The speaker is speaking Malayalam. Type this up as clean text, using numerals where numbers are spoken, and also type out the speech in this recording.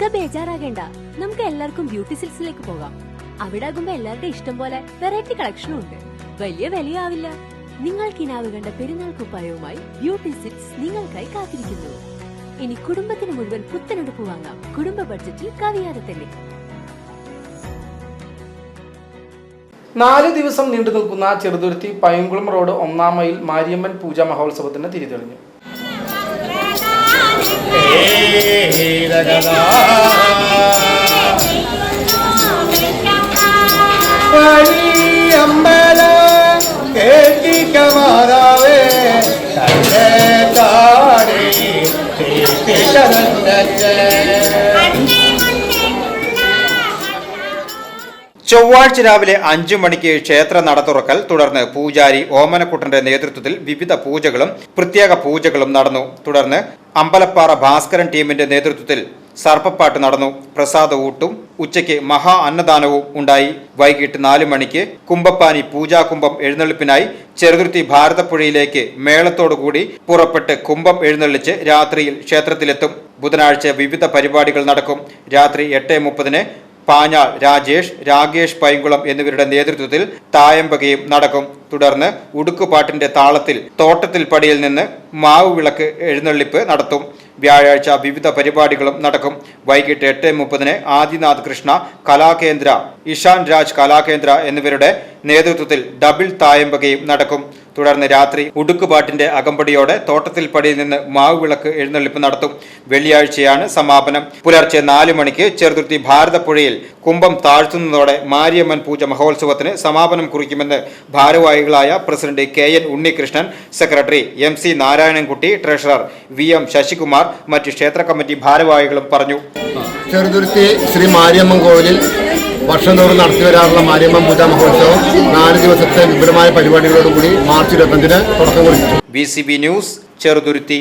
ബേജാറാകേണ്ട, നമുക്ക് എല്ലാവർക്കും ബ്യൂട്ടി സിൽക്സിലേക്ക് പോകാം. അവിടെ ആകുമ്പോ എല്ലാവരുടെ ഇഷ്ടം പോലെ വെറൈറ്റി കളക്ഷനും ഉണ്ട്. വലിയ വിലയാവില്ല. നിങ്ങൾ കിനാവ് കണ്ട പെരുന്നാൾ കുപ്പായവുമായി ബ്യൂട്ടി സിൽക്സ് നിങ്ങൾക്കായി കാത്തിരിക്കുന്നു. ഇനി കുടുംബത്തിന് മുഴുവൻ പുത്തനെടുപ്പ് വാങ്ങാം. കുടുംബ ബഡ്ജറ്റിൽ കവിയാതെ തന്നെ. 4 ദിവസം നീണ്ടു നിൽക്കുന്ന ചെറുതുരുത്തി പൈങ്കുളം റോഡ് 1-ാം മൈൽ മാരിയമ്മൻ പൂജാ മഹോത്സവത്തിന് തിരിതെളിഞ്ഞു. ചൊവ്വാഴ്ച രാവിലെ 5 മണിക്ക് ക്ഷേത്ര നട തുറക്കൽ, തുടർന്ന് പൂജാരി ഓമനക്കുട്ടന്റെ നേതൃത്വത്തിൽ വിവിധ പൂജകളും പ്രത്യേക പൂജകളും നടന്നു. തുടർന്ന് അമ്പലപ്പാറ ഭാസ്കരൻ ടീമിന്റെ നേതൃത്വത്തിൽ സർപ്പപ്പാട്ട് നടന്നു. പ്രസാദ ഊട്ടും ഉച്ചയ്ക്ക് മഹാ അന്നദാനവും ഉണ്ടായി. വൈകിട്ട് 4 മണിക്ക് കുംഭപ്പാനി പൂജാകുംഭം എഴുന്നള്ളിപ്പിനായി ചെറുതുരുത്തി ഭാരതപ്പുഴയിലേക്ക് മേളത്തോടുകൂടി പുറപ്പെട്ട് കുംഭം എഴുന്നള്ളിച്ച് രാത്രിയിൽ ക്ഷേത്രത്തിലെത്തും. ബുധനാഴ്ച വിവിധ പരിപാടികൾ നടക്കും. രാത്രി 8:30 പാഞ്ഞാൾ രാജേഷ്, രാകേഷ് പൈങ്കുളം എന്നിവരുടെ നേതൃത്വത്തിൽ തായമ്പകയും നടക്കും. തുടർന്ന് ഉടുക്കുപാട്ടിന്റെ താളത്തിൽ തോട്ടത്തിൽ പടിയിൽ നിന്ന് മാവ് വിളക്ക് എഴുന്നള്ളിപ്പ് നടത്തും. വ്യാഴാഴ്ച വിവിധ പരിപാടികളും നടക്കും. വൈകിട്ട് 8:30 ആദിനാഥ് കൃഷ്ണ കലാകേന്ദ്ര, ഇഷാൻ രാജ് കലാകേന്ദ്ര എന്നിവരുടെ നേതൃത്വത്തിൽ ഡബിൾ തായമ്പകയും നടക്കും. തുടർന്ന് രാത്രി ഉടുക്കുപാട്ടിന്റെ അകമ്പടിയോടെ തോട്ടത്തിൽ പടിയിൽ നിന്ന് മാവ് വിളക്ക് എഴുന്നള്ളിപ്പ് നടത്തും. വെള്ളിയാഴ്ചയാണ് സമാപനം. പുലർച്ചെ 4 മണിക്ക് ചെറുതുരുത്തി ഭാരതപ്പുഴയിൽ കുംഭം താഴ്ത്തുന്നതോടെ മാരിയമ്മൻ പൂജ മഹോത്സവത്തിന് സമാപനം കുറിക്കുമെന്ന് ഭാരവാഹികളായ president KN Unnikrishnan, secretary MC Narayanankutty, treasurer VM Sasikumar, മറ്റ് ക്ഷേത്ര കമ്മിറ്റി ഭാരവാഹികളും പറഞ്ഞു. ചെറുതുരുത്തി ശ്രീ മാരിയമ്മൻ കോവിലിൽ വർഷം തോറും നടത്തിവരാറുള്ള മാരിയമ്മൻ പൂജാ മഹോത്സവം 4 ദിവസത്തെ വിപുലമായ പരിപാടികളോടുകൂടി മാർച്ച് 25-ന് തുടക്കം കുറിച്ചു. VCB news, Cheruthuruthy.